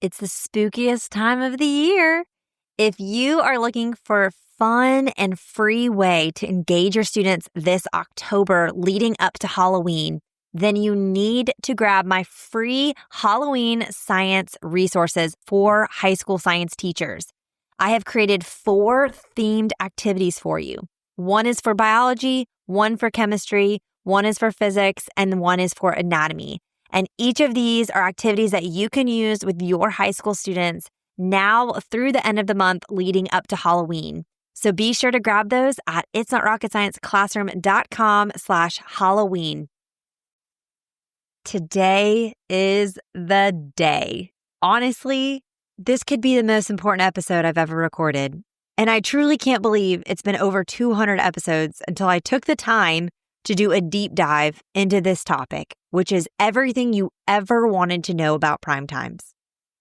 It's the spookiest time of the year. If you are looking for a fun and free way to engage your students this October leading up to Halloween, then you need to grab my free Halloween science resources for high school science teachers. I have created 4 themed activities for you. One is for biology, one for chemistry, one is for physics, and one is for anatomy. And each of these are activities that you can use with your high school students now through the end of the month leading up to Halloween. So be sure to grab those at itsnotrocketscienceclassroom.com/Halloween. Today is the day. Honestly, this could be the most important episode I've ever recorded. And I truly can't believe it's been over 200 episodes until I took the time to do a deep dive into this topic, which is everything you ever wanted to know about prime times.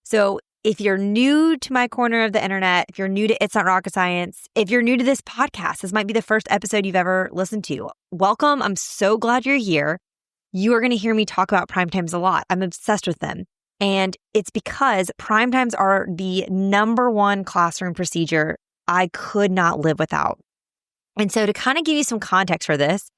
So if you're new to my corner of the internet, if you're new to It's Not Rocket Science, if you're new to this podcast, this might be the first episode you've ever listened to. Welcome. I'm so glad you're here. You are going to hear me talk about prime times a lot. I'm obsessed with them. And it's because prime times are the number one classroom procedure I could not live without. And so to kind of give you some context for this,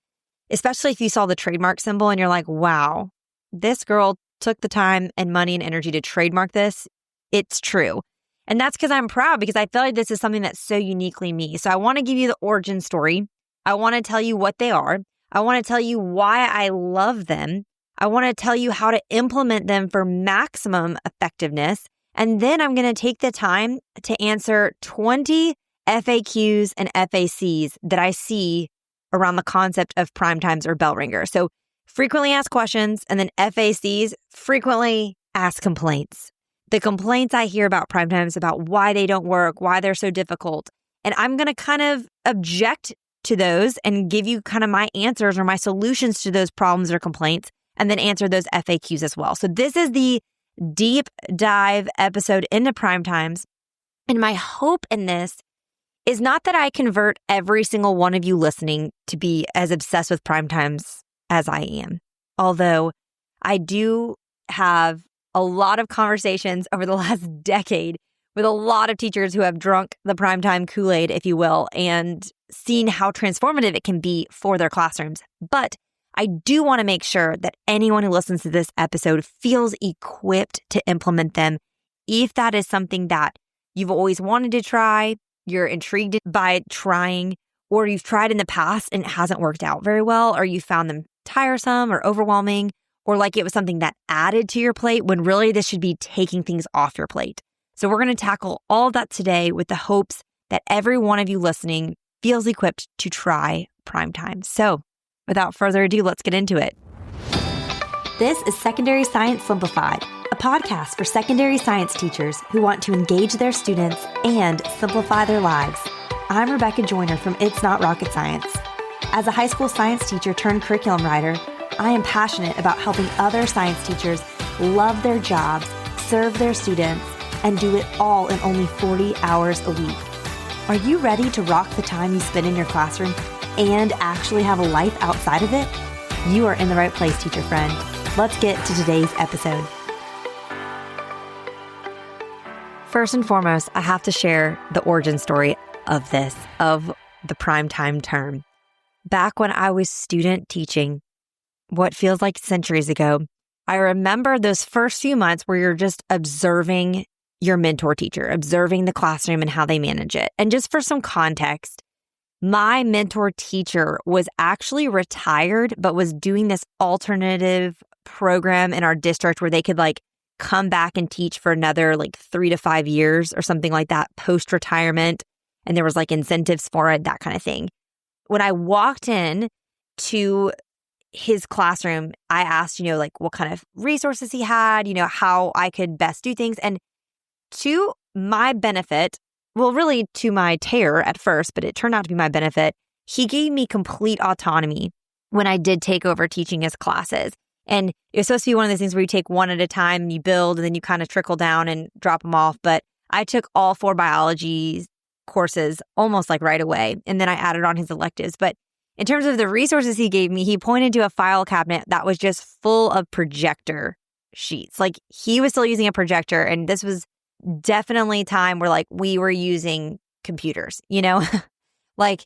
especially if you saw the trademark symbol and you're like, wow, this girl took the time and money and energy to trademark this. It's true. And that's because I'm proud, because I feel like this is something that's so uniquely me. So I want to give you the origin story. I want to tell you what they are. I want to tell you why I love them. I want to tell you how to implement them for maximum effectiveness. And then I'm going to take the time to answer 20 FAQs and FACs that I see around the concept of prime times or bell ringer. So frequently asked questions, and then FACs, frequently asked complaints. The complaints I hear about prime times, about why they don't work, why they're so difficult. And I'm going to kind of object to those and give you kind of my answers or my solutions to those problems or complaints, and then answer those FAQs as well. So this is the deep dive episode into prime times. And my hope in this is not that I convert every single one of you listening to be as obsessed with prime times as I am. Although I do have a lot of conversations over the last decade with a lot of teachers who have drunk the primetime Kool-Aid, if you will, and seen how transformative it can be for their classrooms. But I do want to make sure that anyone who listens to this episode feels equipped to implement them. If that is something that you've always wanted to try, you're intrigued by trying, or you've tried in the past and it hasn't worked out very well, or you found them tiresome or overwhelming, or like it was something that added to your plate when really this should be taking things off your plate. So we're going to tackle all of that today with the hopes that every one of you listening feels equipped to try prime time. So without further ado, let's get into it. This is Secondary Science Simplified, a podcast for secondary science teachers who want to engage their students and simplify their lives. I'm Rebecca Joyner from It's Not Rocket Science. As a high school science teacher turned curriculum writer, I am passionate about helping other science teachers love their jobs, serve their students, and do it all in only 40 hours a week. Are you ready to rock the time you spend in your classroom and actually have a life outside of it? You are in the right place, teacher friend. Let's get to today's episode. First and foremost, I have to share the origin story of the primetime term. Back when I was student teaching, what feels like centuries ago, I remember those first few months where you're just observing your mentor teacher, observing the classroom and how they manage it. And just for some context, my mentor teacher was actually retired, but was doing this alternative program in our district where they could come back and teach for another 3 to 5 years or something like that post-retirement. And there was incentives for it, that kind of thing. When I walked in to his classroom, I asked, what kind of resources he had, how I could best do things. And to my benefit, well, really to my terror at first, but it turned out to be my benefit, he gave me complete autonomy when I did take over teaching his classes. And it was supposed to be one of those things where you take one at a time and you build and then you kind of trickle down and drop them off. But I took all 4 biology courses almost right away. And then I added on his electives. But in terms of the resources he gave me, he pointed to a file cabinet that was just full of projector sheets. Like he was still using a projector, and this was definitely time where like we were using computers, like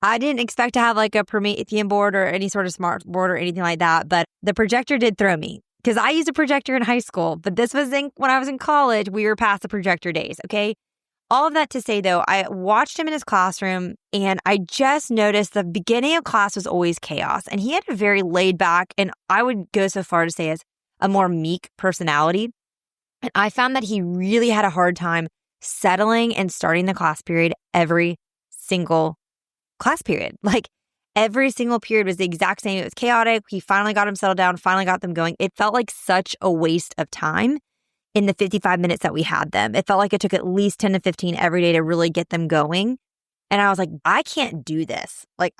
I didn't expect to have like a Promethean board or any sort of smart board or anything like that, but the projector did throw me because I used a projector in high school, but this was when I was in college, we were past the projector days. Okay. All of that to say though, I watched him in his classroom and I just noticed the beginning of class was always chaos, and he had a very laid back, and I would go so far to say as a more meek personality. And I found that he really had a hard time settling and starting the class period every single class period. Like every single period was the exact same. It was chaotic. He finally got them settled down, finally got them going. It felt like such a waste of time in the 55 minutes that we had them. It felt like it took at least 10 to 15 every day to really get them going. And I was like, I can't do this. Like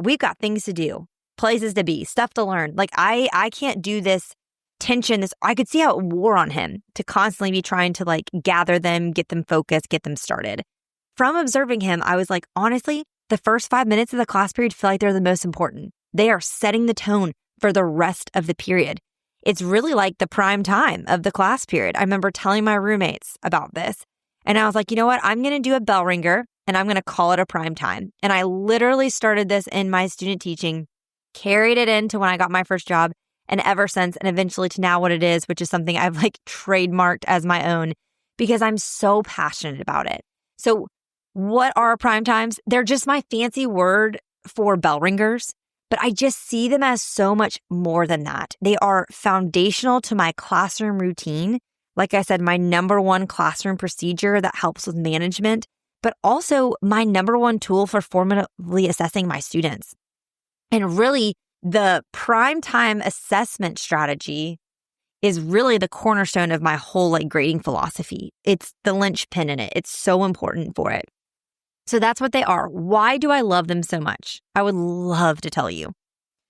we've got things to do, places to be, stuff to learn. Like I can't do this tension. I could see how it wore on him to constantly be trying to like gather them, get them focused, get them started. From observing him, I was like, honestly, the first 5 minutes of the class period feel like they're the most important. They are setting the tone for the rest of the period. It's really like the prime time of the class period. I remember telling my roommates about this, and I was like, you know what? I'm going to do a bell ringer and I'm going to call it a prime time. And I literally started this in my student teaching, carried it into when I got my first job, and ever since, and eventually to now what it is, which is something I've like trademarked as my own because I'm so passionate about it. So what are prime times? They're just my fancy word for bell ringers, but I just see them as so much more than that. They are foundational to my classroom routine. Like I said, my number one classroom procedure that helps with management, but also my number one tool for formatively assessing my students. And really, the prime time assessment strategy is really the cornerstone of my whole like grading philosophy. It's the linchpin in it. It's so important for it. So that's what they are. Why do I love them so much? I would love to tell you.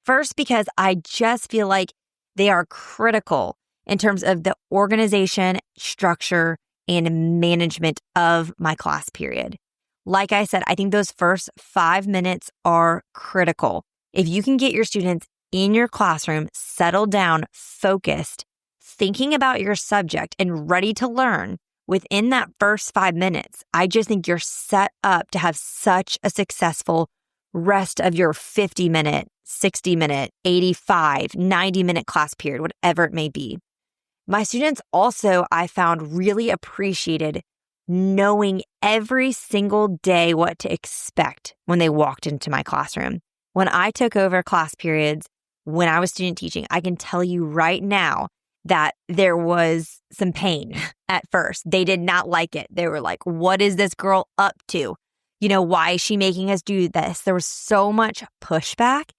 First, because I just feel like they are critical in terms of the organization, structure, and management of my class period. Like I said, I think those first 5 minutes are critical. If you can get your students in your classroom, settled down, focused, thinking about your subject, and ready to learn within that first 5 minutes, I just think you're set up to have such a successful rest of your 50-minute, 60-minute, 85, 90-minute class period, whatever it may be. My students also, I found, really appreciated knowing every single day what to expect when they walked into my classroom. When I took over class periods, when I was student teaching, I can tell you right now that there was some pain at first. They did not like it. They were like, what is this girl up to? Why is she making us do this? There was so much pushback.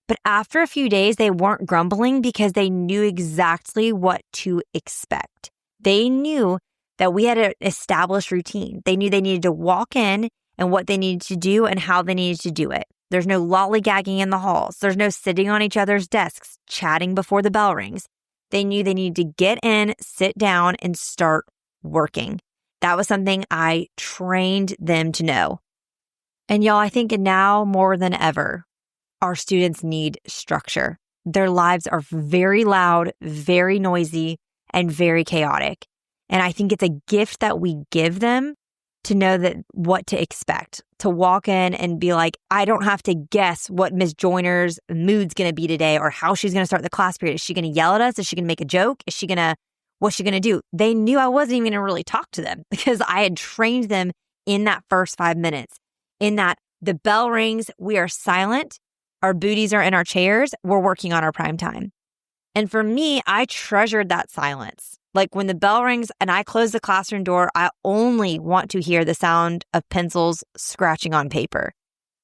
But after a few days, they weren't grumbling because they knew exactly what to expect. They knew that we had an established routine. They knew they needed to walk in and what they needed to do and how they needed to do it. There's no lollygagging in the halls. There's no sitting on each other's desks, chatting before the bell rings. They knew they needed to get in, sit down, and start working. That was something I trained them to know. And y'all, I think now more than ever, our students need structure. Their lives are very loud, very noisy, and very chaotic. And I think it's a gift that we give them to know that what to expect, to walk in and be like, I don't have to guess what Ms. Joyner's mood's going to be today or how she's going to start the class period. Is she going to yell at us? Is she going to make a joke? What's she going to do? They knew I wasn't even going to really talk to them because I had trained them in that first 5 minutes, in that the bell rings, we are silent, our booties are in our chairs, we're working on our prime time. And for me, I treasured that silence. Like when the bell rings and I close the classroom door, I only want to hear the sound of pencils scratching on paper,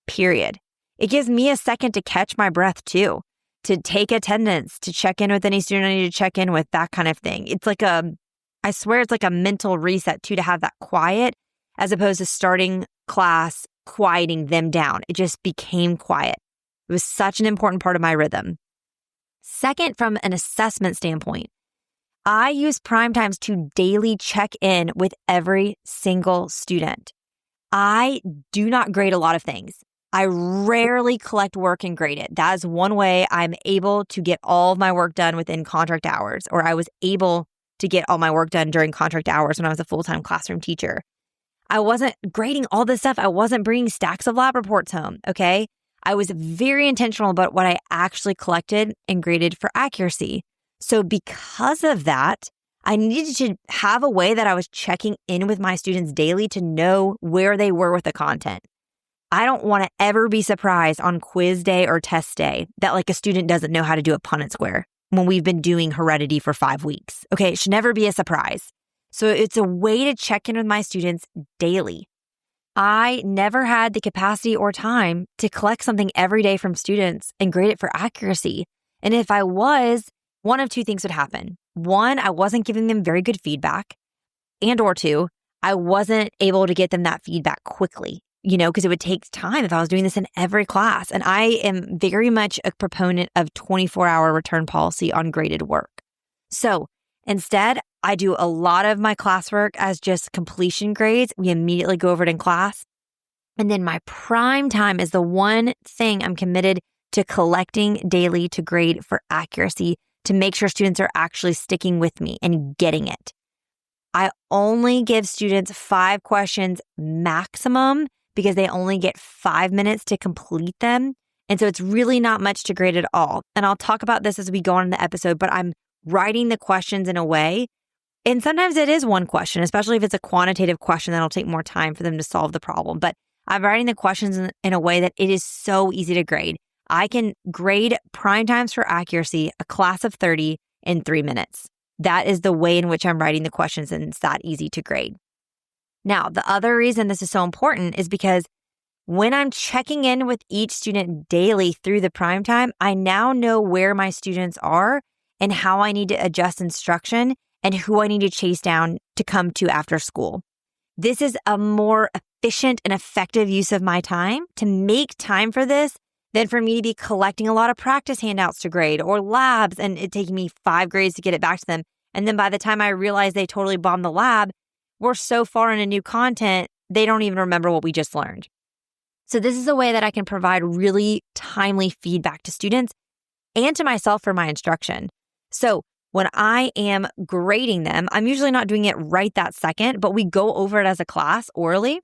period. It gives me a second to catch my breath too, to take attendance, to check in with any student I need to check in with, that kind of thing. It's like I swear it's like a mental reset too, to have that quiet as opposed to starting class, quieting them down. It just became quiet. It was such an important part of my rhythm. Second, from an assessment standpoint, I use prime times to daily check in with every single student. I do not grade a lot of things. I rarely collect work and grade it. That is one way I'm able to get all of my work done within contract hours, or I was able to get all my work done during contract hours when I was a full-time classroom teacher. I wasn't grading all this stuff. I wasn't bringing stacks of lab reports home, okay? I was very intentional about what I actually collected and graded for accuracy. So because of that, I needed to have a way that I was checking in with my students daily to know where they were with the content. I don't want to ever be surprised on quiz day or test day that like a student doesn't know how to do a Punnett square when we've been doing heredity for 5 weeks. Okay, it should never be a surprise. So it's a way to check in with my students daily. I never had the capacity or time to collect something every day from students and grade it for accuracy. And if I was, one of two things would happen. One, I wasn't giving them very good feedback. And or two, I wasn't able to get them that feedback quickly, because it would take time if I was doing this in every class. And I am very much a proponent of 24-hour return policy on graded work. So instead, I do a lot of my classwork as just completion grades. We immediately go over it in class. And then my prime time is the one thing I'm committed to collecting daily to grade for accuracy to make sure students are actually sticking with me and getting it. I only give students 5 questions maximum because they only get 5 minutes to complete them. And so it's really not much to grade at all. And I'll talk about this as we go on in the episode, but I'm writing the questions in a way. And sometimes it is one question, especially if it's a quantitative question that'll take more time for them to solve the problem. But I'm writing the questions in a way that it is so easy to grade. I can grade prime times for accuracy, a class of 30 in 3 minutes. That is the way in which I'm writing the questions, and it's that easy to grade. Now, the other reason this is so important is because when I'm checking in with each student daily through the prime time, I now know where my students are and how I need to adjust instruction and who I need to chase down to come to after school. This is a more efficient and effective use of my time to make time for this than for me to be collecting a lot of practice handouts to grade or labs and it taking me 5 grades to get it back to them. And then by the time I realize they totally bombed the lab, we're so far into new content, they don't even remember what we just learned. So this is a way that I can provide really timely feedback to students and to myself for my instruction. So when I am grading them, I'm usually not doing it right that second, but we go over it as a class orally.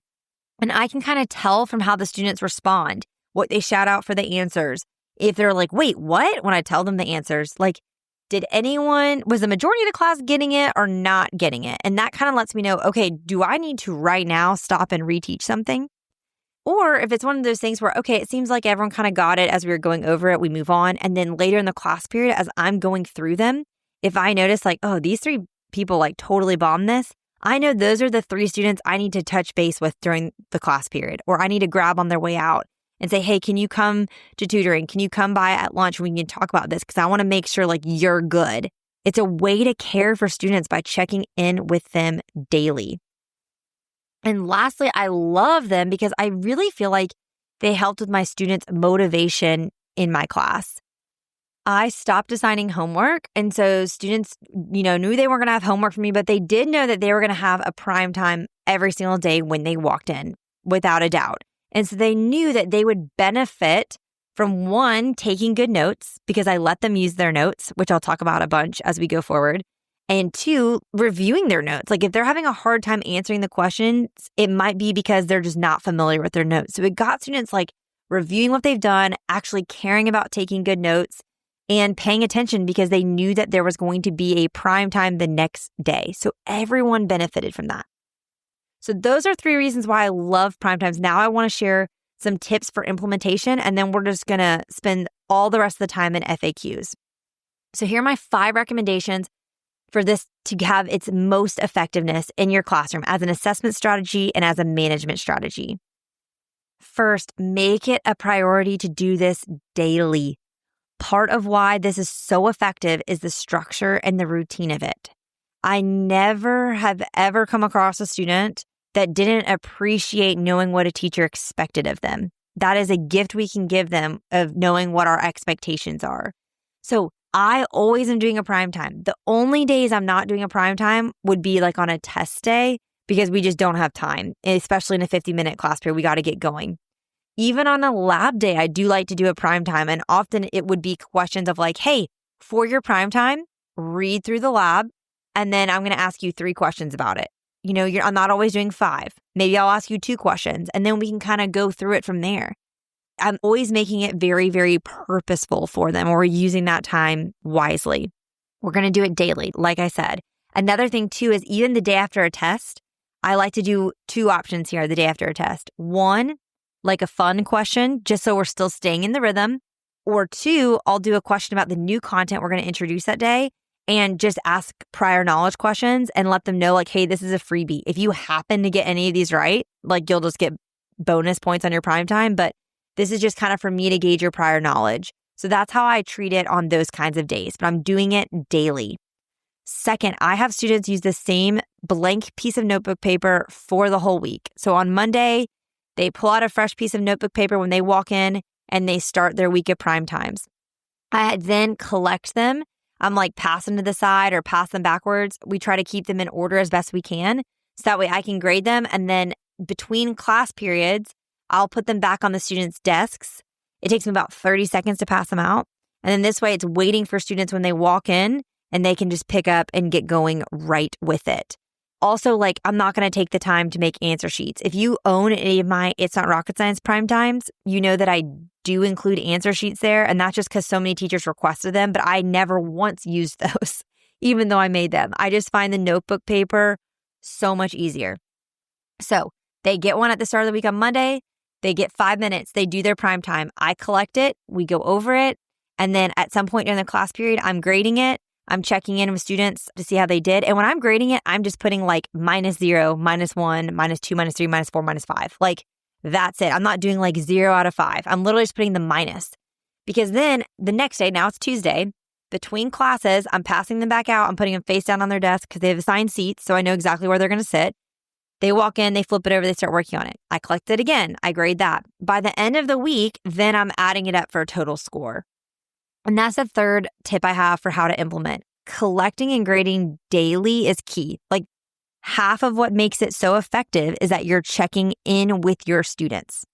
And I can kind of tell from how the students respond, what they shout out for the answers. If they're like, wait, what? When I tell them the answers, like, was the majority of the class getting it or not getting it? And that kind of lets me know, okay, do I need to right now stop and reteach something? Or if it's one of those things where, okay, it seems like everyone kind of got it as we were going over it, we move on. And then later in the class period, as I'm going through them, if I notice like, oh, these 3 people like totally bombed this, I know those are the 3 students I need to touch base with during the class period, or I need to grab on their way out and say, hey, can you come to tutoring? Can you come by at lunch? We can talk about this because I want to make sure like you're good. It's a way to care for students by checking in with them daily. And lastly, I love them because I really feel like they helped with my students' motivation in my class. I stopped assigning homework. And so students, knew they weren't going to have homework for me, but they did know that they were going to have a prime time every single day when they walked in, without a doubt. And so they knew that they would benefit from 1, taking good notes because I let them use their notes, which I'll talk about a bunch as we go forward. And 2, reviewing their notes. Like if they're having a hard time answering the questions, it might be because they're just not familiar with their notes. So it got students like reviewing what they've done, actually caring about taking good notes, and paying attention because they knew that there was going to be a prime time the next day. So everyone benefited from that. So those are 3 reasons why I love prime times. Now I want to share some tips for implementation, and then we're just going to spend all the rest of the time in FAQs. So here are my 5 recommendations for this to have its most effectiveness in your classroom as an assessment strategy and as a management strategy. First, make it a priority to do this daily. Part of why this is so effective is the structure and the routine of it. I never have ever come across a student that didn't appreciate knowing what a teacher expected of them. That is a gift we can give them of knowing what our expectations are. So I always am doing a prime time. The only days I'm not doing a prime time would be like on a test day because we just don't have time, especially in a 50-minute class period. We got to get going. Even on a lab day, I do like to do a prime time. And often it would be questions of like, hey, for your prime time, read through the lab. And then I'm going to ask you 3 questions about it. I'm not always doing 5. Maybe I'll ask you 2 questions and then we can kind of go through it from there. I'm always making it very, very purposeful for them, or using that time wisely. We're going to do it daily, like I said. Another thing too is even the day after a test, I like to do 2 options here the day after a test. 1, like a fun question, just so we're still staying in the rhythm. Or 2, I'll do a question about the new content we're going to introduce that day and just ask prior knowledge questions and let them know like, hey, this is a freebie. If you happen to get any of these right, like you'll just get bonus points on your prime time. But this is just kind of for me to gauge your prior knowledge. So that's how I treat it on those kinds of days, but I'm doing it daily. Second, I have students use the same blank piece of notebook paper for the whole week. So on Monday, they pull out a fresh piece of notebook paper when they walk in and they start their week of prime times. I then collect them. I'm like pass them to the side or pass them backwards. We try to keep them in order as best we can. So that way I can grade them. And then between class periods, I'll put them back on the students' desks. It takes me about 30 seconds to pass them out. And then this way it's waiting for students when they walk in and they can just pick up and get going right with it. Also, like I'm not going to take the time to make answer sheets. If you own any of my It's Not Rocket Science prime times, you know that I do include answer sheets there. And that's just because so many teachers requested them, but I never once used those, even though I made them. I just find the notebook paper so much easier. So they get one at the start of the week on Monday. They get 5 minutes. They do their prime time. I collect it. We go over it. And then at some point during the class period, I'm grading it. I'm checking in with students to see how they did. And when I'm grading it, I'm just putting like -0, -1, -2, -3, -4, -5. Like that's it. I'm not doing like 0 out of 5. I'm literally just putting the minus. Because then the next day, now it's Tuesday, between classes, I'm passing them back out. I'm putting them face down on their desk because they have assigned seats. So I know exactly where they're going to sit. They walk in, they flip it over, they start working on it. I collect it again. I grade that. By the end of the week, then I'm adding it up for a total score. And that's the third tip I have for how to implement. Collecting and grading daily is key. Like half of what makes it so effective is that you're checking in with your students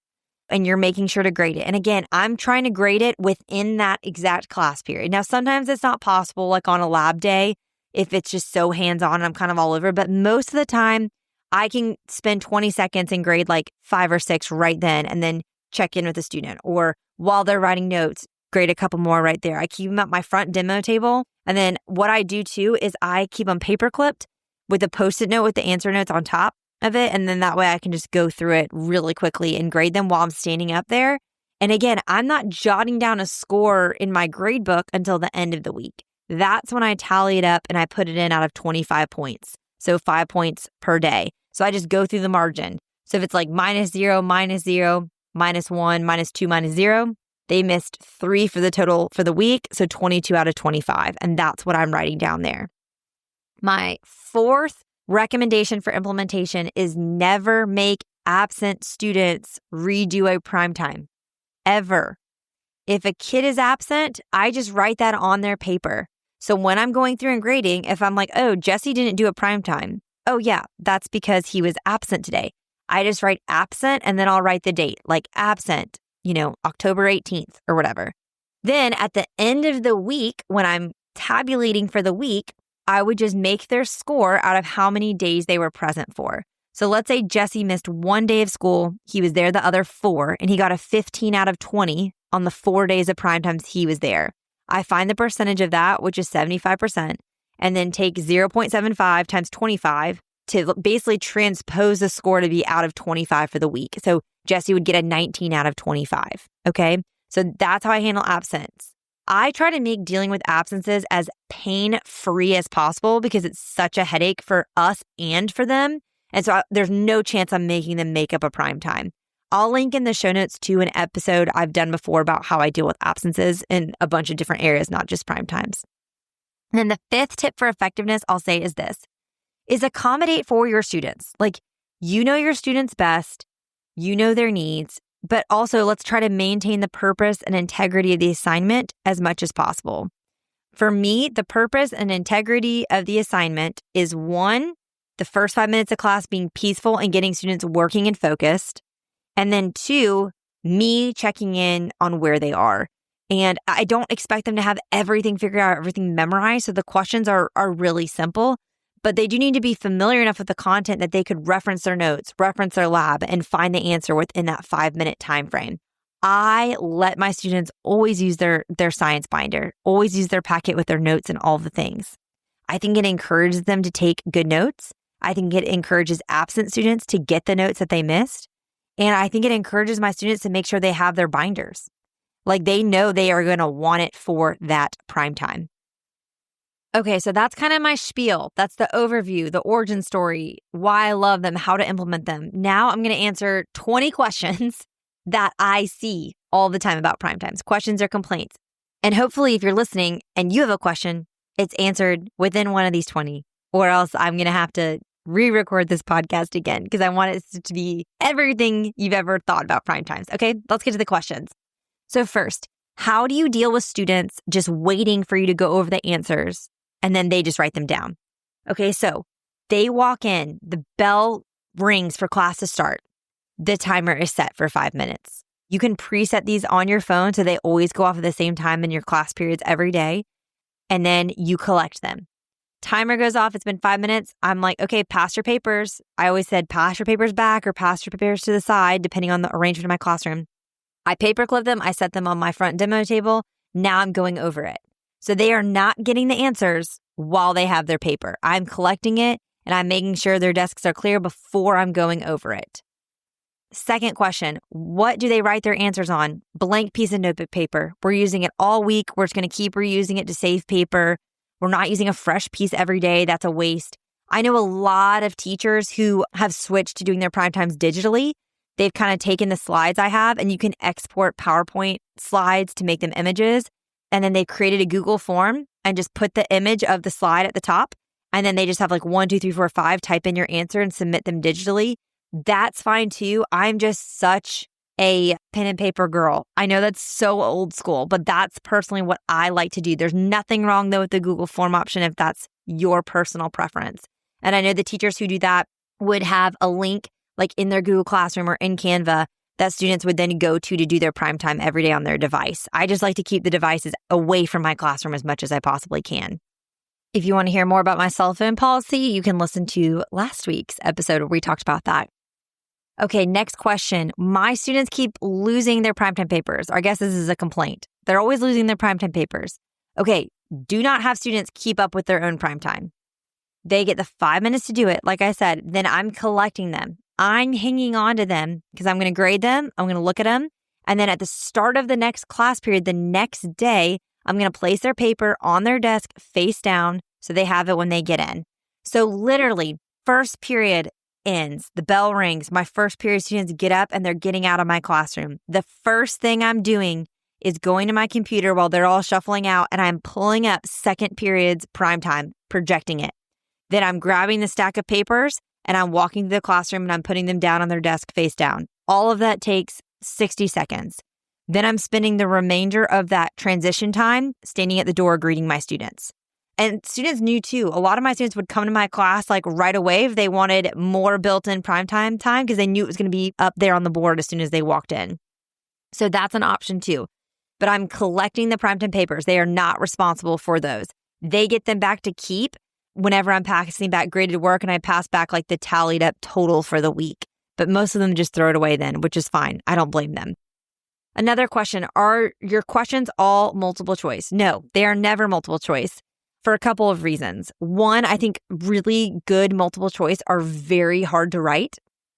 and you're making sure to grade it. And again, I'm trying to grade it within that exact class period. Now, sometimes it's not possible, like on a lab day, if it's just so hands-on and I'm kind of all over. But most of the time, I can spend 20 seconds and grade like 5 or 6 right then and then check in with the student. Or while they're writing notes, grade a couple more right there. I keep them at my front demo table. And then what I do too is I keep them paper clipped with a Post-it note with the answer notes on top of it. And then that way I can just go through it really quickly and grade them while I'm standing up there. And again, I'm not jotting down a score in my grade book until the end of the week. That's when I tally it up and I put it in out of 25 points. So 5 points per day. So I just go through the margin. So if it's like -0, -0, -1, -2, -0, they missed 3 for the total for the week. So 22 out of 25. And that's what I'm writing down there. My fourth recommendation for implementation is never make absent students redo a prime time. Ever. If a kid is absent, I just write that on their paper. So when I'm going through and grading, if I'm like, oh, Jesse didn't do a prime time. Oh yeah, that's because he was absent today. I just write absent and then I'll write the date, like absent, October 18th or whatever. Then at the end of the week, when I'm tabulating for the week, I would just make their score out of how many days they were present for. So let's say Jesse missed 1 day of school. He was there the other 4 and he got a 15 out of 20 on the 4 days of prime times he was there. I find the percentage of that, which is 75%. And then take 0.75 times 25 to basically transpose the score to be out of 25 for the week. So Jesse would get a 19 out of 25. Okay. So that's how I handle absence. I try to make dealing with absences as pain-free as possible because it's such a headache for us and for them. And so there's no chance I'm making them make up a prime time. I'll link in the show notes to an episode I've done before about how I deal with absences in a bunch of different areas, not just prime times. And then the fifth tip for effectiveness I'll say is this, is accommodate for your students. Like, you know your students best, you know their needs, but also let's try to maintain the purpose and integrity of the assignment as much as possible. For me, the purpose and integrity of the assignment is 1, the first 5 minutes of class being peaceful and getting students working and focused. And then 2, me checking in on where they are. And I don't expect them to have everything figured out, everything memorized. So the questions are really simple, but they do need to be familiar enough with the content that they could reference their notes, reference their lab, and find the answer within that 5-minute time frame. I let my students always use their science binder, always use their packet with their notes and all the things. I think it encourages them to take good notes. I think it encourages absent students to get the notes that they missed. And I think it encourages my students to make sure they have their binders. Like they know they are going to want it for that prime time. Okay, so that's kind of my spiel. That's the overview, the origin story, why I love them, how to implement them. Now I'm going to answer 20 questions that I see all the time about prime times, questions or complaints. And hopefully if you're listening and you have a question, it's answered within one of these 20, or else I'm going to have to re-record this podcast again because I want it to be everything you've ever thought about prime times. Okay, let's get to the questions. So first, how do you deal with students just waiting for you to go over the answers and then they just write them down? Okay, so they walk in, the bell rings for class to start. The timer is set for 5 minutes. You can preset these on your phone so they always go off at the same time in your class periods every day, and then you collect them. Timer goes off, it's been 5 minutes. I'm like, okay, pass your papers. I always said pass your papers back or pass your papers to the side, depending on the arrangement of my classroom. I paperclip them, I set them on my front demo table. Now I'm going over it. So they are not getting the answers while they have their paper. I'm collecting it and I'm making sure their desks are clear before I'm going over it. Second question, what do they write their answers on? Blank piece of notebook paper. We're using it all week. We're just going to keep reusing it to save paper. We're not using a fresh piece every day. That's a waste. I know a lot of teachers who have switched to doing their prime times digitally. They've kind of taken the slides I have and you can export PowerPoint slides to make them images. And then they've created a Google form and just put the image of the slide at the top. And then they just have like 1, 2, 3, 4, 5, type in your answer and submit them digitally. That's fine too. I'm just such a pen and paper girl. I know that's so old school, but that's personally what I like to do. There's nothing wrong though with the Google form option if that's your personal preference. And I know the teachers who do that would have a link like in their Google Classroom or in Canva that students would then go to do their prime time every day on their device. I just like to keep the devices away from my classroom as much as I possibly can. If you want to hear more about my cell phone policy, you can listen to last week's episode where we talked about that. Okay, next question. My students keep losing their primetime papers. Or I guess this is a complaint. They're always losing their primetime papers. Okay, do not have students keep up with their own primetime. They get the 5 minutes to do it. Like I said, then I'm collecting them. I'm hanging on to them because I'm going to grade them. I'm going to look at them. And then at the start of the next class period, the next day, I'm going to place their paper on their desk face down so they have it when they get in. So literally, first period ends, the bell rings, my first period students get up and they're getting out of my classroom. The first thing I'm doing is going to my computer while they're all shuffling out and I'm pulling up second period's prime time, projecting it. Then I'm grabbing the stack of papers and I'm walking to the classroom and I'm putting them down on their desk face down. All of that takes 60 seconds. Then I'm spending the remainder of that transition time standing at the door greeting my students. And students knew too. A lot of my students would come to my class like right away if they wanted more built-in primetime time because they knew it was going to be up there on the board as soon as they walked in. So that's an option too. But I'm collecting the primetime papers. They are not responsible for those. They get them back to keep whenever I'm passing back graded work and I pass back like the tallied up total for the week. But most of them just throw it away then, which is fine. I don't blame them. Another question, are your questions all multiple choice? No, they are never multiple choice for a couple of reasons. One, I think really good multiple choice are very hard to write.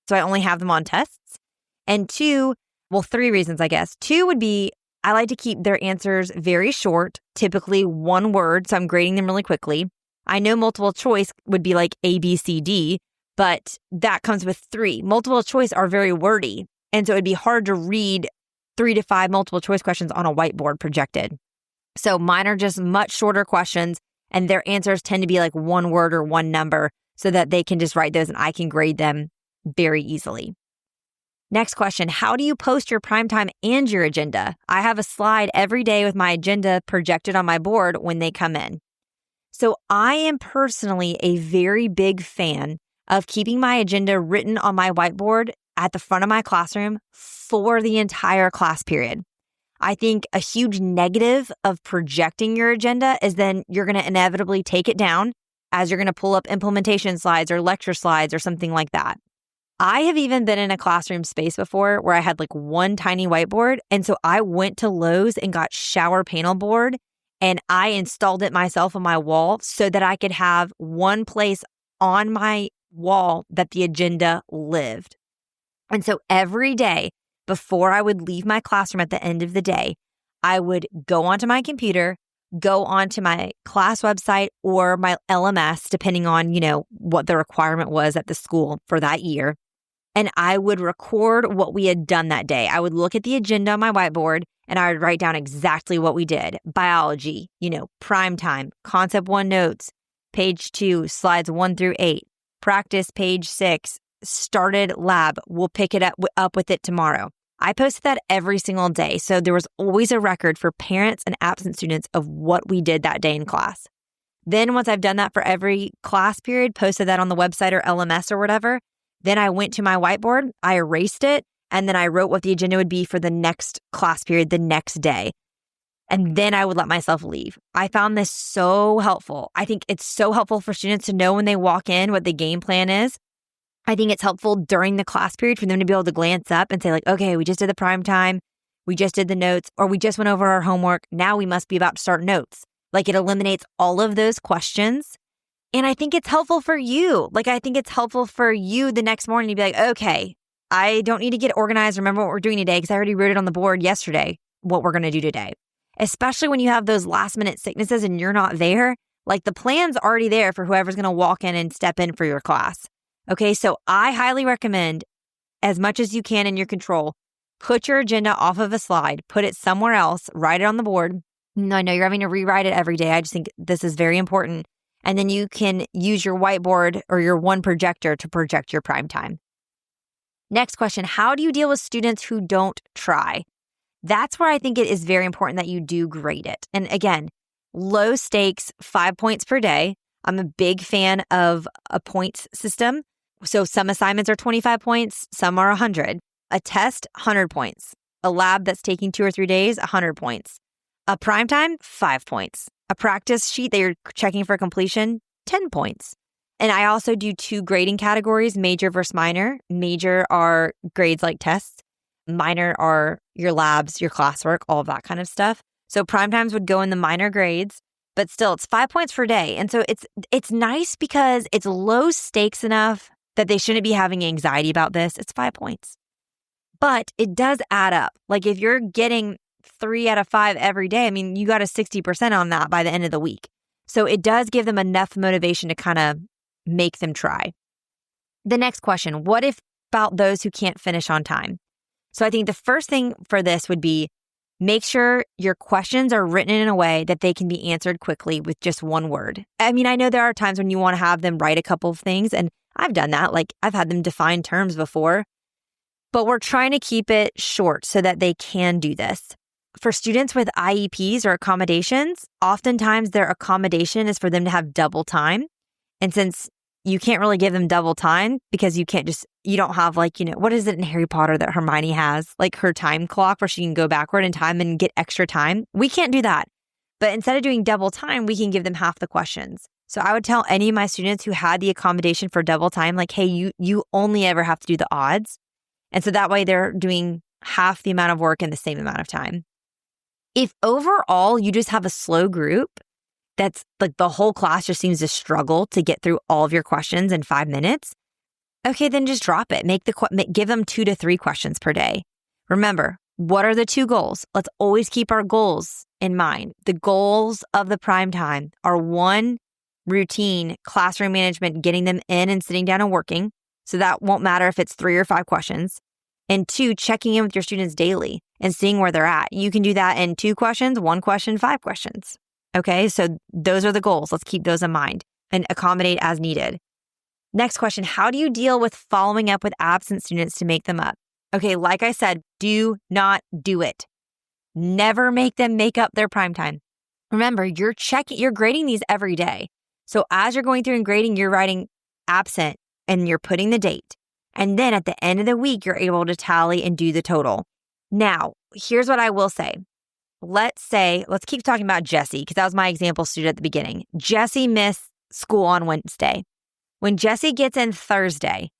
So I only have them on tests. And two, well, 3 reasons, I guess. 2 would be I like to keep their answers very short, typically 1 word. So I'm grading them really quickly. I know multiple choice would be like A, B, C, D, but that comes with 3. Multiple choice are very wordy. And so it'd be hard to read 3 to 5 multiple choice questions on a whiteboard projected. So mine are just much shorter questions and their answers tend to be like 1 word or 1 number so that they can just write those and I can grade them very easily. Next question, how do you post your primetime and your agenda? I have a slide every day with my agenda projected on my board when they come in. So I am personally a very big fan of keeping my agenda written on my whiteboard at the front of my classroom for the entire class period. I think a huge negative of projecting your agenda is then you're going to inevitably take it down as you're going to pull up implementation slides or lecture slides or something like that. I have even been in a classroom space before where I had like one tiny whiteboard. And so I went to Lowe's and got shower panel board and I installed it myself on my wall so that I could have one place on my wall that the agenda lived. And so every day before I would leave my classroom at the end of the day, I would go onto my computer, go onto my class website or my LMS, depending on, what the requirement was at the school for that year. And I would record what we had done that day. I would look at the agenda on my whiteboard and I would write down exactly what we did. Biology, prime time, concept 1 notes, page 2, slides 1 through 8, practice page 6, started lab. We'll pick it up with it tomorrow. I posted that every single day. So there was always a record for parents and absent students of what we did that day in class. Then once I've done that for every class period, posted that on the website or LMS or whatever, then I went to my whiteboard, I erased it, and then I wrote what the agenda would be for the next class period the next day. And then I would let myself leave. I found this so helpful. I think it's so helpful for students to know when they walk in what the game plan is. I think it's helpful during the class period for them to be able to glance up and say like, okay, we just did the prime time, we just did the notes, or we just went over our homework. Now we must be about to start notes. Like it eliminates all of those questions. And I think it's helpful for you. I think it's helpful for you the next morning to be like, okay, I don't need to get organized, remember what we're doing today because I already wrote it on the board yesterday, what we're going to do today. Especially when you have those last minute sicknesses and you're not there, the plan's already there for whoever's going to walk in and step in for your class. Okay, so I highly recommend, as much as you can in your control, put your agenda off of a slide, put it somewhere else, write it on the board. I know you're having to rewrite it every day. I just think this is very important. And then you can use your whiteboard or your one projector to project your prime time. Next question, how do you deal with students who don't try? That's where I think it is very important that you do grade it. And again, low stakes, 5 points per day. I'm a big fan of a points system. So some assignments are 25 points, some are 100. A test, 100 points. A lab that's taking 2 or 3 days, 100 points. A prime time, 5 points. A practice sheet that you're checking for completion, 10 points. And I also do 2 grading categories, major versus minor. Major are grades like tests. Minor are your labs, your classwork, all of that kind of stuff. So prime times would go in the minor grades, but still it's 5 points per day. And so it's nice because it's low stakes enough that they shouldn't be having anxiety about this. It's 5 points. But it does add up. If you're getting 3 out of 5 every day, you got a 60% on that by the end of the week. So it does give them enough motivation to kind of make them try. The next question, what if about those who can't finish on time? So I think the first thing for this would be make sure your questions are written in a way that they can be answered quickly with just one word. I know there are times when you want to have them write a couple of things, and I've done that. I've had them define terms before, but we're trying to keep it short so that they can do this. For students with IEPs or accommodations, oftentimes their accommodation is for them to have double time. And since you can't really give them double time because you don't have what is it in Harry Potter that Hermione has? Her time clock where she can go backward in time and get extra time. We can't do that. But instead of doing double time, we can give them half the questions. So I would tell any of my students who had the accommodation for double time, hey, you only ever have to do the odds. And so that way they're doing half the amount of work in the same amount of time. If overall you just have a slow group, that's the whole class just seems to struggle to get through all of your questions in 5 minutes, okay, then just drop it. Give them 2 to 3 questions per day. Remember, what are the 2 goals? Let's always keep our goals in mind. The goals of the prime time are 1, routine, classroom management, getting them in and sitting down and working. So that won't matter if it's 3 or 5 questions. And 2, checking in with your students daily and seeing where they're at. You can do that in 2 questions, 1 question, 5 questions. Okay, so those are the goals. Let's keep those in mind and accommodate as needed. Next question, how do you deal with following up with absent students to make them up? Okay, like I said, do not do it. Never make them make up their prime time. Remember, you're grading these every day. So as you're going through and grading, you're writing absent and you're putting the date. And then at the end of the week, you're able to tally and do the total. Now, here's what I will say. Let's keep talking about Jesse, because that was my example student at the beginning. Jesse missed school on Wednesday. When Jesse gets in Thursday,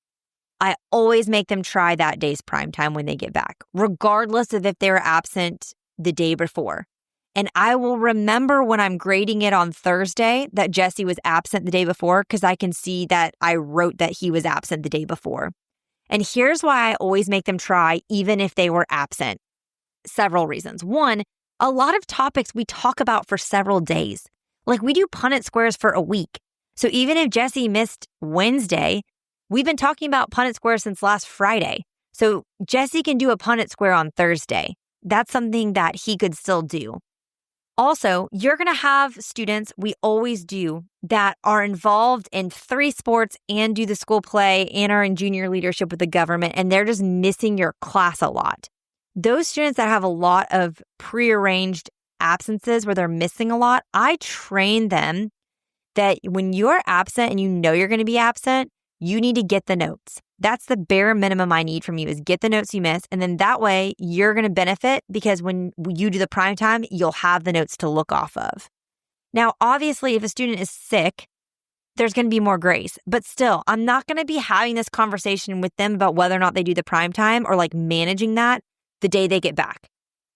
I always make them try that day's prime time when they get back, regardless of if they were absent the day before. And I will remember when I'm grading it on Thursday that Jesse was absent the day before, because I can see that I wrote that he was absent the day before. And here's why I always make them try, even if they were absent. Several reasons. One, a lot of topics we talk about for several days. Like we do Punnett squares for a week. So even if Jesse missed Wednesday, we've been talking about Punnett squares since last Friday. So Jesse can do a Punnett square on Thursday. That's something that he could still do. Also, you're going to have students, we always do, that are involved in 3 sports and do the school play and are in junior leadership with the government, and they're just missing your class a lot. Those students that have a lot of prearranged absences where they're missing a lot, I train them that when you're absent and you know you're going to be absent, you need to get the notes. That's the bare minimum I need from you, is get the notes you miss. And then that way you're going to benefit, because when you do the prime time, you'll have the notes to look off of. Now, obviously, if a student is sick, there's going to be more grace. But still, I'm not going to be having this conversation with them about whether or not they do the prime time or like managing that the day they get back.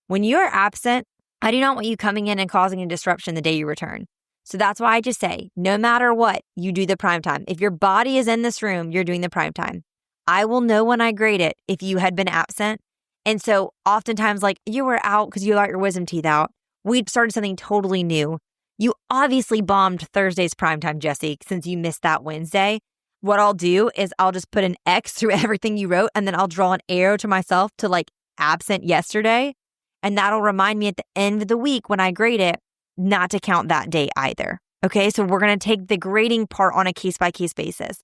When you're absent, I do not want you coming in and causing a disruption the day you return. So that's why I just say, no matter what, you do the prime time. If your body is in this room, you're doing the prime time. I will know when I grade it if you had been absent. And so oftentimes, like, you were out because you got your wisdom teeth out. We started something totally new. You obviously bombed Thursday's primetime, Jesse, since you missed that Wednesday. What I'll do is I'll just put an X through everything you wrote, and then I'll draw an arrow to myself to like absent yesterday. And that'll remind me at the end of the week when I grade it, not to count that day either. Okay, so we're going to take the grading part on a case-by-case basis.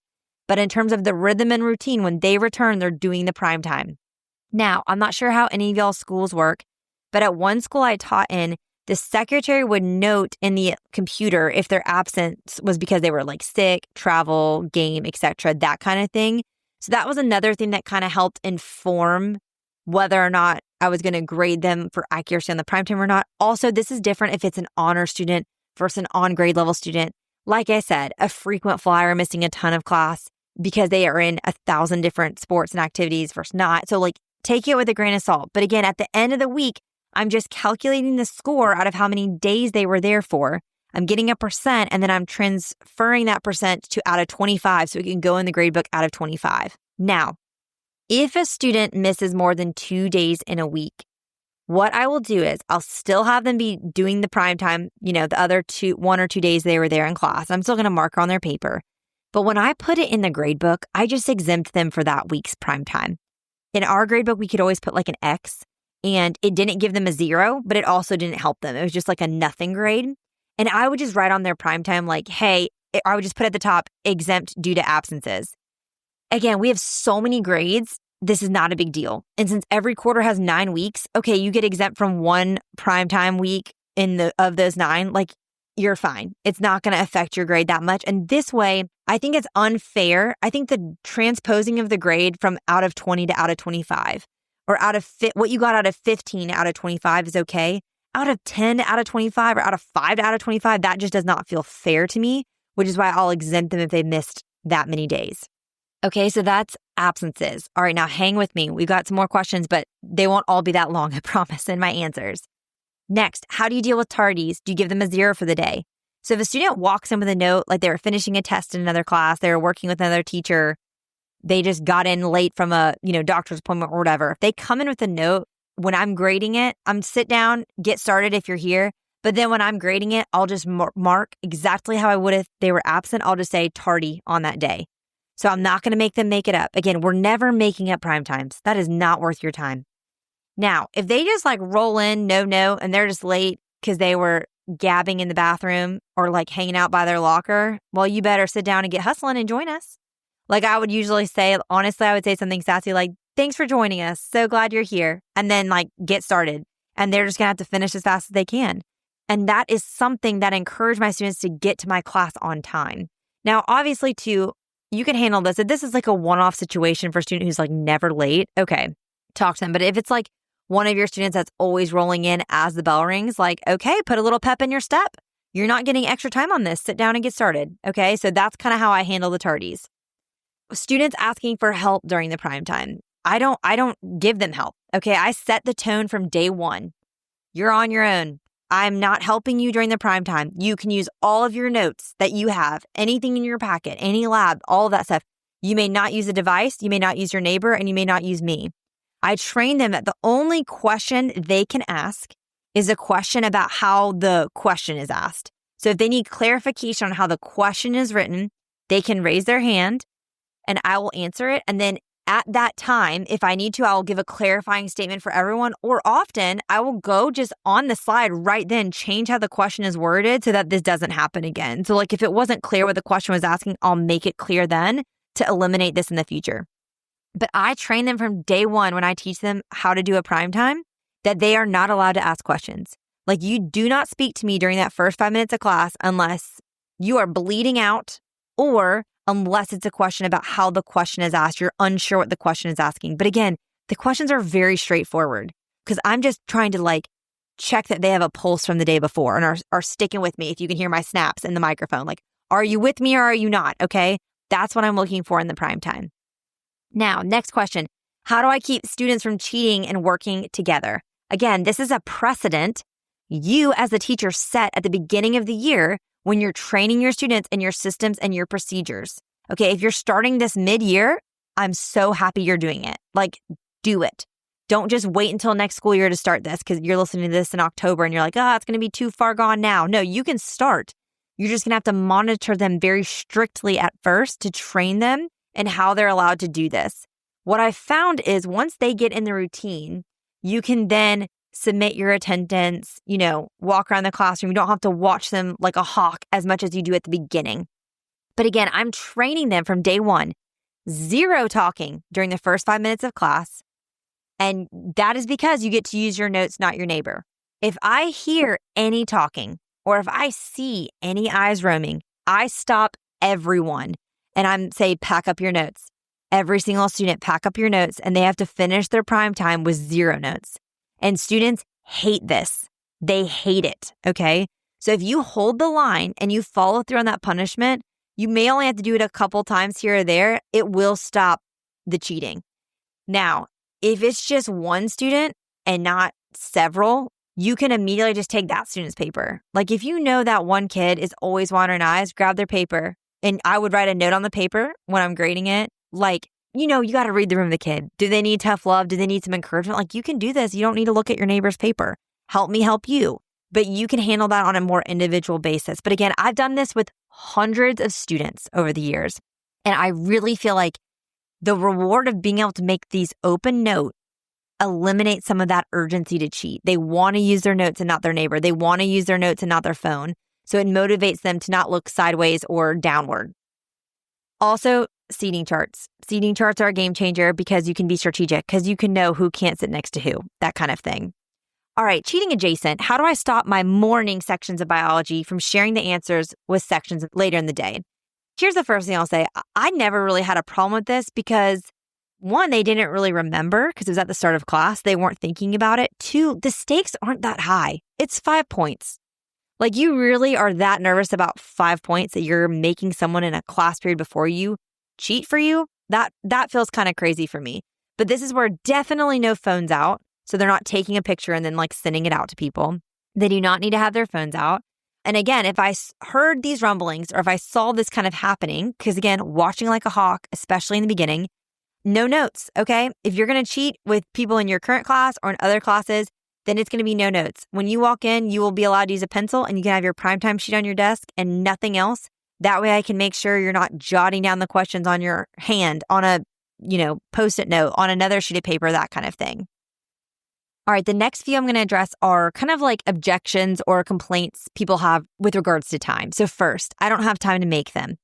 But in terms of the rhythm and routine, when they return, they're doing the prime time. Now, I'm not sure how any of y'all's schools work, but at one school I taught in, the secretary would note in the computer if their absence was because they were like sick, travel, game, etc., that kind of thing. So that was another thing that kind of helped inform whether or not I was going to grade them for accuracy on the prime time or not. Also, this is different if it's an honor student versus an on grade level student. Like I said, a frequent flyer missing a ton of class because they are in 1,000 different sports and activities versus not. So like, take it with a grain of salt. But again, at the end of the week, I'm just calculating the score out of how many days they were there for. I'm getting a percent, and then I'm transferring that percent to out of 25 so it can go in the gradebook out of 25. Now, if a student misses more than 2 days in a week, what I will do is I'll still have them be doing the prime time, the other 1 or 2 days they were there in class. I'm still going to mark on their paper. But when I put it in the gradebook, I just exempt them for that week's prime time. In our gradebook, we could always put like an X, and it didn't give them a 0, but it also didn't help them. It was just like a nothing grade. And I would just write on their prime time like, hey, I would just put at the top, exempt due to absences. Again, we have so many grades. This is not a big deal. And since every quarter has 9 weeks, okay, you get exempt from one primetime week of those 9, like you're fine. It's not going to affect your grade that much. And this way, I think it's unfair. I think the transposing of the grade from out of 20 to out of 25, or what you got out of 15 out of 25 is okay. Out of 10 out of 25 or out of 5 out of 25, that just does not feel fair to me, which is why I'll exempt them if they missed that many days. Okay, so that's absences. All right, now hang with me. We've got some more questions, but they won't all be that long, I promise, in my answers. Next, how do you deal with tardies? Do you give them a 0 for the day? So if a student walks in with a note, like they were finishing a test in another class, they were working with another teacher, they just got in late from a doctor's appointment or whatever. If they come in with a note, when I'm grading it, I'm sit down, get started if you're here. But then when I'm grading it, I'll just mark exactly how I would if they were absent. I'll just say tardy on that day. So I'm not going to make them make it up. Again, we're never making up prime times. That is not worth your time. Now, if they just like roll in, no, and they're just late because they were gabbing in the bathroom or like hanging out by their locker, well, you better sit down and get hustling and join us. Like I would usually say, honestly, I would say something sassy like, thanks for joining us. So glad you're here. And then like get started. And they're just going to have to finish as fast as they can. And that is something that I encourage my students to get to my class on time. Now, obviously too, you can handle this. If this is like a one-off situation for a student who's like never late, okay, talk to them. But if it's like one of your students that's always rolling in as the bell rings, like, okay, put a little pep in your step. You're not getting extra time on this. Sit down and get started. Okay, so that's kind of how I handle the tardies. Students asking for help during the prime time. I don't give them help. Okay, I set the tone from day one. You're on your own. I'm not helping you during the prime time. You can use all of your notes that you have, anything in your packet, any lab, all of that stuff. You may not use a device, you may not use your neighbor, and you may not use me. I train them that the only question they can ask is a question about how the question is asked. So if they need clarification on how the question is written, they can raise their hand and I will answer it. And then at that time, if I need to, I will give a clarifying statement for everyone. Or often I will go just on the slide right then, change how the question is worded so that this doesn't happen again. So like if it wasn't clear what the question was asking, I'll make it clear then to eliminate this in the future. But I train them from day one when I teach them how to do a prime time that they are not allowed to ask questions. Like you do not speak to me during that first 5 minutes of class unless you are bleeding out or unless it's a question about how the question is asked. You're unsure what the question is asking. But again, the questions are very straightforward because I'm just trying to like check that they have a pulse from the day before and are sticking with me. If you can hear my snaps in the microphone, like, are you with me or are you not? Okay. That's what I'm looking for in the prime time. Now, next question. How do I keep students from cheating and working together? Again, this is a precedent you as the teacher set at the beginning of the year when you're training your students and your systems and your procedures. Okay, if you're starting this mid-year, I'm so happy you're doing it. Like, do it. Don't just wait until next school year to start this because you're listening to this in October and you're like, it's going to be too far gone now. No, you can start. You're just going to have to monitor them very strictly at first to train them and how they're allowed to do this. What I found is once they get in the routine, you can then submit your attendance, walk around the classroom. You don't have to watch them like a hawk as much as you do at the beginning. But again, I'm training them from day one, 0 talking during the first 5 minutes of class. And that is because you get to use your notes, not your neighbor. If I hear any talking or if I see any eyes roaming, I stop everyone and I'm say, pack up your notes. Every single student pack up your notes and they have to finish their prime time with 0 notes. And students hate this. They hate it, okay? So if you hold the line and you follow through on that punishment, you may only have to do it a couple times here or there. It will stop the cheating. Now, if it's just one student and not several, you can immediately just take that student's paper. Like if you know that one kid is always wandering eyes, grab their paper. And I would write a note on the paper when I'm grading it. Like, you got to read the room of the kid. Do they need tough love? Do they need some encouragement? Like you can do this. You don't need to look at your neighbor's paper. Help me help you. But you can handle that on a more individual basis. But again, I've done this with hundreds of students over the years. And I really feel like the reward of being able to make these open note eliminates some of that urgency to cheat. They want to use their notes and not their neighbor. They want to use their notes and not their phone. So it motivates them to not look sideways or downward. Also, seating charts. Seating charts are a game changer because you can be strategic, because you can know who can't sit next to who, that kind of thing. All right, cheating adjacent. How do I stop my morning sections of biology from sharing the answers with sections later in the day? Here's the first thing I'll say. I never really had a problem with this because 1, they didn't really remember because it was at the start of class. They weren't thinking about it. 2, the stakes aren't that high. It's 5 points. Like you really are that nervous about 5 points that you're making someone in a class period before you cheat for you? That feels kind of crazy for me. But this is where definitely no phones out. So they're not taking a picture and then like sending it out to people. They do not need to have their phones out. And again, if I heard these rumblings or if I saw this kind of happening, because again, watching like a hawk, especially in the beginning, no notes, okay? If you're going to cheat with people in your current class or in other classes, then it's going to be no notes. When you walk in, you will be allowed to use a pencil and you can have your primetime sheet on your desk and nothing else. That way I can make sure you're not jotting down the questions on your hand on a, Post-it note on another sheet of paper, that kind of thing. All right, the next few I'm going to address are kind of like objections or complaints people have with regards to time. So first, I don't have time to make them.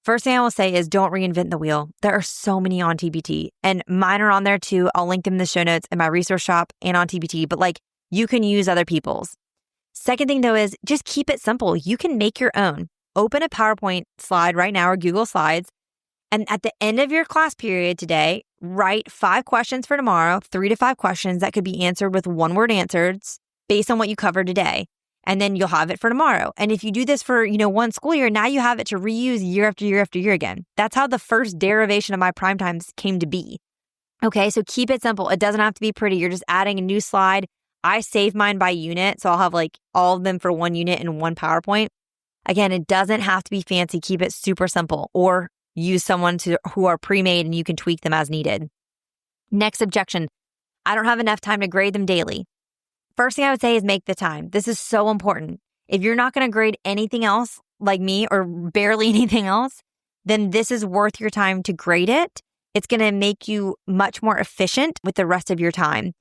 First thing I will say is don't reinvent the wheel. There are so many on TBT and mine are on there too. I'll link them in the show notes in my resource shop and on TBT, but like you can use other people's. Second thing though is just keep it simple. You can make your own. Open a PowerPoint slide right now or Google Slides And at the end of your class period today, write 5 questions for tomorrow, 3 to 5 questions that could be answered with one-word answers based on what you covered today. And then you'll have it for tomorrow. And if you do this for, one school year, now you have it to reuse year after year after year again. That's how the first derivation of my prime times came to be. Okay, so keep it simple. It doesn't have to be pretty. You're just adding a new slide. I save mine by unit, so I'll have all of them for one unit in one PowerPoint. Again, it doesn't have to be fancy. Keep it super simple, or use someone who are pre-made and you can tweak them as needed. Next objection, I don't have enough time to grade them daily. First thing I would say is make the time. This is so important. If you're not going to grade anything else like me or barely anything else, then this is worth your time to grade it. It's going to make you much more efficient with the rest of your time.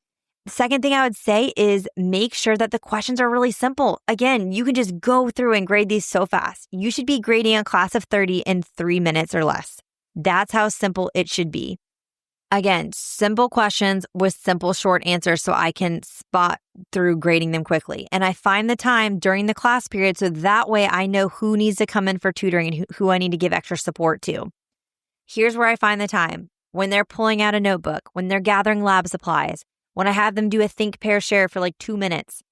The second thing I would say is make sure that the questions are really simple. Again, you can just go through and grade these so fast. You should be grading a class of 30 in 3 minutes or less. That's how simple it should be. Again, simple questions with simple short answers so I can spot through grading them quickly. And I find the time during the class period so that way I know who needs to come in for tutoring and who I need to give extra support to. Here's where I find the time. When they're pulling out a notebook, when they're gathering lab supplies, when I have them do a think, pair, share for 2 minutes,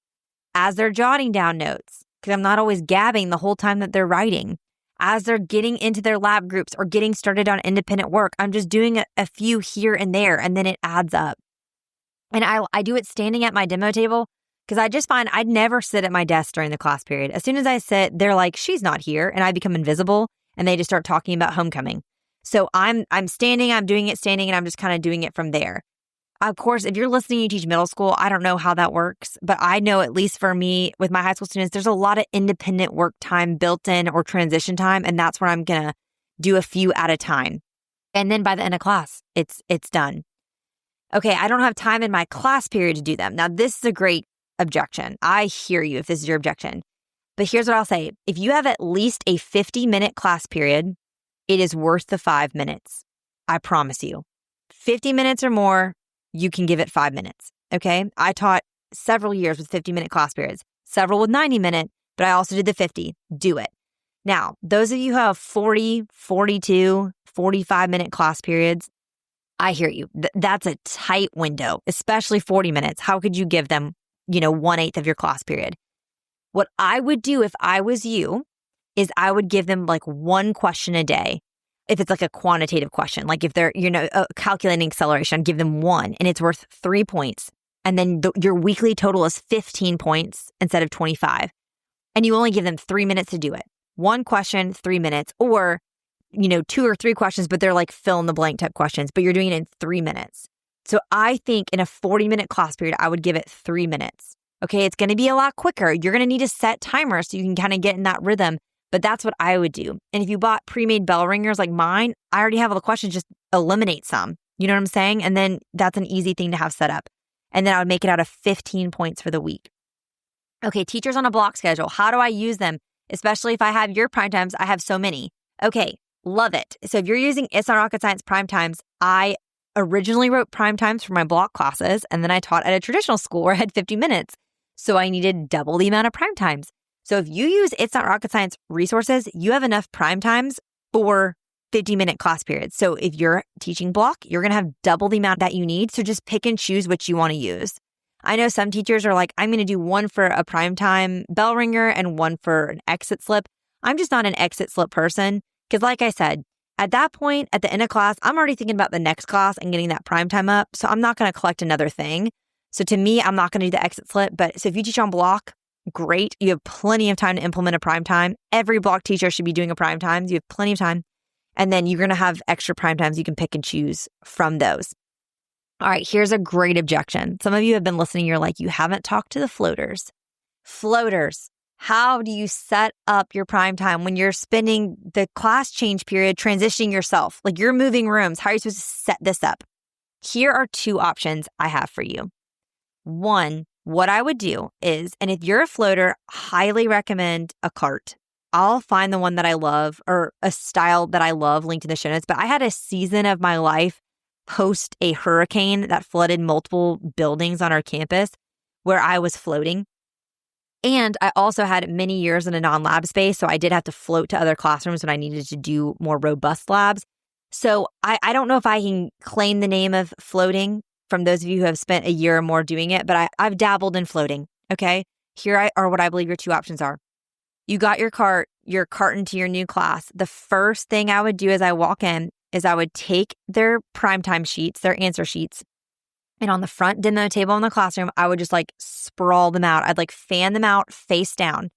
as they're jotting down notes, because I'm not always gabbing the whole time that they're writing, as they're getting into their lab groups or getting started on independent work, I'm just doing a few here and there, and then it adds up. And I do it standing at my demo table because I just find I'd never sit at my desk during the class period. As soon as I sit, they're like, she's not here, and I become invisible, and they just start talking about homecoming. So I'm standing, I'm doing it standing, and I'm just kind of doing it from there. Of course, if you're listening, you teach middle school, I don't know how that works, but I know at least for me with my high school students, there's a lot of independent work time built in or transition time, and that's where I'm going to do a few at a time. And then by the end of class, it's done. Okay, I don't have time in my class period to do them. Now, this is a great objection. I hear you if this is your objection. But here's what I'll say. If you have at least a 50-minute class period, it is worth the 5 minutes. I promise you. 50 minutes or more, you can give it 5 minutes, okay? I taught several years with 50-minute class periods, several with 90-minute, but I also did the 50. Do it. Now, those of you who have 40, 42, 45-minute class periods, I hear you. That's a tight window, especially 40 minutes. How could you give them, 1/8 of your class period? What I would do if I was you is I would give them one question a day. If it's a quantitative question, if they're, calculating acceleration, I'd give them 1 and it's worth 3 points. And then your weekly total is 15 points instead of 25. And you only give them 3 minutes to do it. 1 question, 3 minutes, or, 2 or 3 questions, but they're fill in the blank type questions, but you're doing it in 3 minutes. So I think in a 40-minute class period, I would give it 3 minutes. Okay, it's going to be a lot quicker. You're going to need to set timers so you can kind of get in that rhythm. But that's what I would do. And if you bought pre-made bell ringers like mine, I already have all the questions, just eliminate some. You know what I'm saying? And then that's an easy thing to have set up. And then I would make it out of 15 points for the week. Okay, teachers on a block schedule. How do I use them? Especially if I have your prime times, I have so many. Okay, love it. So if you're using It's Not Rocket Science prime times, I originally wrote prime times for my block classes, and then I taught at a traditional school where I had 50 minutes. So I needed double the amount of prime times. So if you use It's Not Rocket Science resources, you have enough prime times for 50-minute class periods. So if you're teaching block, you're going to have double the amount that you need. So just pick and choose what you want to use. I know some teachers are like, I'm going to do 1 for a prime time bell ringer and 1 for an exit slip. I'm just not an exit slip person because like I said, at that point, at the end of class, I'm already thinking about the next class and getting that prime time up. So I'm not going to collect another thing. So to me, I'm not going to do the exit slip. But so if you teach on block, great. You have plenty of time to implement a prime time. Every block teacher should be doing a prime time. You have plenty of time. And then you're going to have extra prime times you can pick and choose from those. All right, here's a great objection. Some of you have been listening. You're like, you haven't talked to the floaters. Floaters. How do you set up your prime time when you're spending the class change period transitioning yourself? You're moving rooms. How are you supposed to set this up? Here are 2 options I have for you. 1, what I would do is, and if you're a floater, highly recommend a cart. I'll find the one that I love or a style that I love linked in the show notes. But I had a season of my life post a hurricane that flooded multiple buildings on our campus where I was floating. And I also had many years in a non-lab space. So I did have to float to other classrooms when I needed to do more robust labs. So I don't know if I can claim the name of floating from those of you who have spent a year or more doing it, but I've dabbled in floating. Okay. Here are what I believe your two options are. You got your carton to your new class. The first thing I would do as I walk in is I would take their primetime sheets, their answer sheets, and on the front demo table in the classroom, I would just like sprawl them out. I'd like fan them out face down.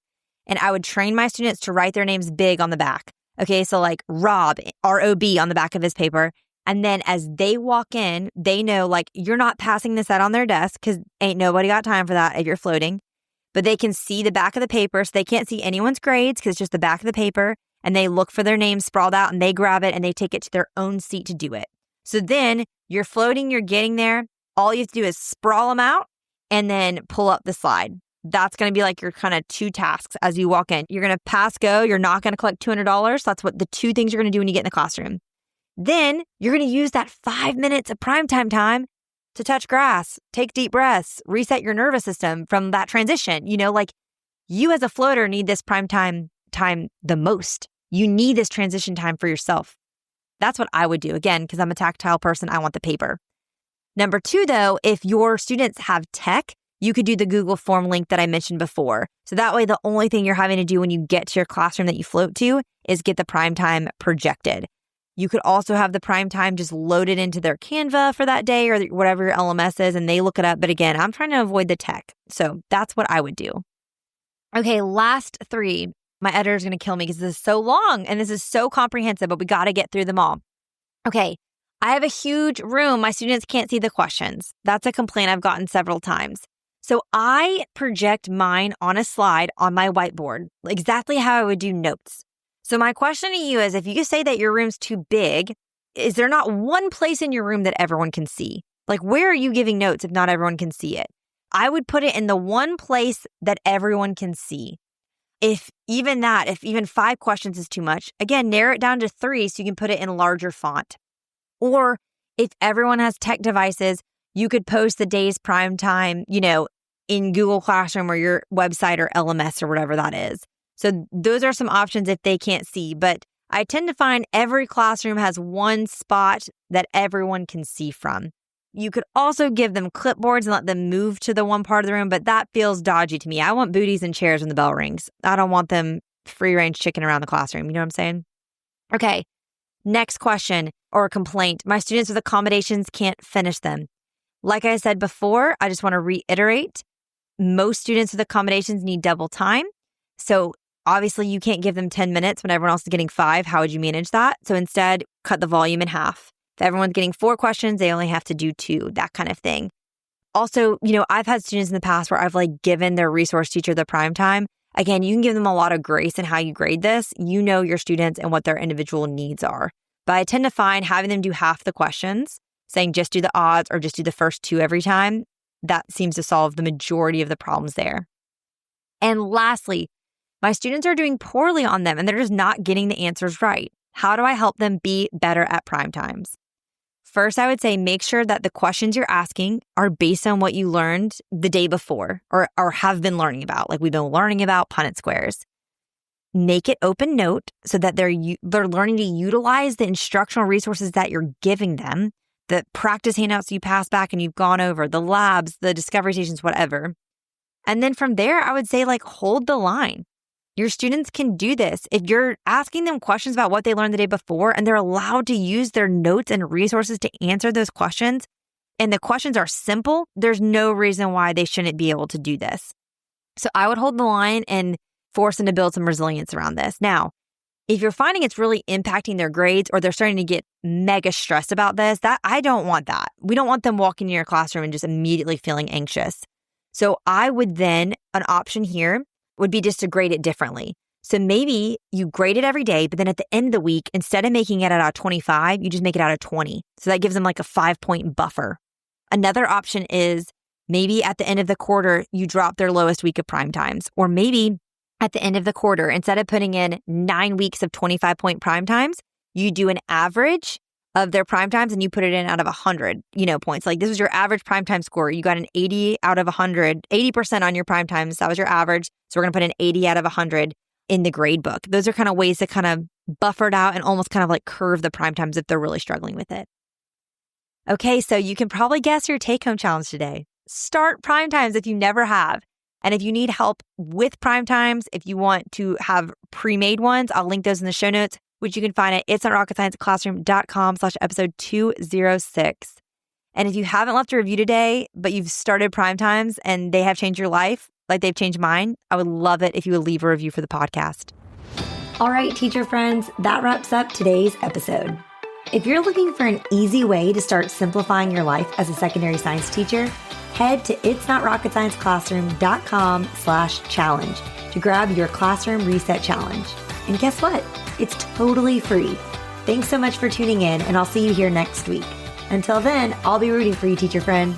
And I would train my students to write their names big on the back. Okay, so like Rob, R-O-B on the back of his paper. And then as they walk in, they know like you're not passing this out on their desk because ain't nobody got time for that if you're floating. But they can see the back of the paper, so they can't see anyone's grades because it's just the back of the paper. And they look for their names sprawled out and they grab it and they take it to their own seat to do it. So then you're floating, you're getting there. All you have to do is sprawl them out and then pull up the slide. That's going to be like your kind of two tasks as you walk in. You're going to pass go. You're not going to collect $200. So that's what the two things you're going to do when you get in the classroom. Then you're going to use that 5 minutes of primetime time to touch grass, take deep breaths, reset your nervous system from that transition. You know, like you as a floater need this primetime time the most. You need this transition time for yourself. That's what I would do. Again, because I'm a tactile person, I want the paper. Number two, though, if your students have tech, you could do the Google form link that I mentioned before. So that way, the only thing you're having to do when you get to your classroom that you float to is get the primetime projected. You could also have the primetime just loaded into their Canva for that day or whatever your LMS is, and they look it up. But again, I'm trying to avoid the tech. So that's what I would do. Okay, last three. My editor's going to kill me because this is so long and this is so comprehensive, but we got to get through them all. Okay, I have a huge room. My students can't see the questions. That's a complaint I've gotten several times. So I project mine on a slide on my whiteboard, exactly how I would do notes. So my question to you is, if you say that your room's too big, is there not one place in your room that everyone can see? Like, where are you giving notes if not everyone can see it? I would put it in the one place that everyone can see. If even 5 questions is too much, again, narrow it down to 3 so you can put it in larger font. Or if everyone has tech devices, you could post the day's prime time, in Google Classroom or your website or LMS or whatever that is. So those are some options if they can't see. But I tend to find every classroom has one spot that everyone can see from. You could also give them clipboards and let them move to the one part of the room, but that feels dodgy to me. I want booties and chairs when the bell rings. I don't want them free-range chicken around the classroom. You know what I'm saying? Okay, next question or complaint. My students with accommodations can't finish them. Like I said before, I just want to reiterate, most students with accommodations need double time. So obviously you can't give them 10 minutes when everyone else is getting 5. How would you manage that? So instead, cut the volume in half. If everyone's getting 4 questions, they only have to do 2, that kind of thing. Also, I've had students in the past where I've given their resource teacher the prime time. Again, you can give them a lot of grace in how you grade this. You know your students and what their individual needs are. But I tend to find having them do half the questions, saying just do the odds or just do the first 2 every time, that seems to solve the majority of the problems there. And lastly, my students are doing poorly on them and they're just not getting the answers right. How do I help them be better at prime times? First, I would say make sure that the questions you're asking are based on what you learned the day before or have been learning about, like we've been learning about Punnett squares. Make it open note so that they're learning to utilize the instructional resources that you're giving them, the practice handouts you pass back and you've gone over, the labs, the discovery stations, whatever. And then from there, I would say hold the line. Your students can do this. If you're asking them questions about what they learned the day before and they're allowed to use their notes and resources to answer those questions, and the questions are simple, there's no reason why they shouldn't be able to do this. So I would hold the line and force them to build some resilience around this. Now, if you're finding it's really impacting their grades or they're starting to get mega stressed about this, I don't want that. We don't want them walking in your classroom and just immediately feeling anxious. So I would then, an option here would be just to grade it differently. So maybe you grade it every day, but then at the end of the week, instead of making it out of 25, you just make it out of 20. So that gives them a 5-point buffer. Another option is maybe at the end of the quarter, you drop their lowest week of prime times. Or maybe at the end of the quarter, instead of putting in 9 weeks of 25-point prime times, you do an average of their prime times and you put it in out of 100, points. This is your average prime time score. You got an 80 out of 100, 80% on your prime times. That was your average. So we're going to put an 80 out of 100 in the grade book. Those are kind of ways to kind of buffer it out and almost kind of like curve the prime times if they're really struggling with it. Okay, so you can probably guess your take-home challenge today. Start prime times if you never have. And if you need help with prime times, if you want to have pre-made ones, I'll link those in the show notes, which you can find at itsnotrocketscienceclassroom.com/episode 206. And if you haven't left a review today, but you've started prime times and they have changed your life, like they've changed mine, I would love it if you would leave a review for the podcast. All right, teacher friends, that wraps up today's episode. If you're looking for an easy way to start simplifying your life as a secondary science teacher, head to itsnotrocketscienceclassroom.com/challenge to grab your classroom reset challenge. And guess what? It's totally free. Thanks so much for tuning in, and I'll see you here next week. Until then, I'll be rooting for you, teacher friend.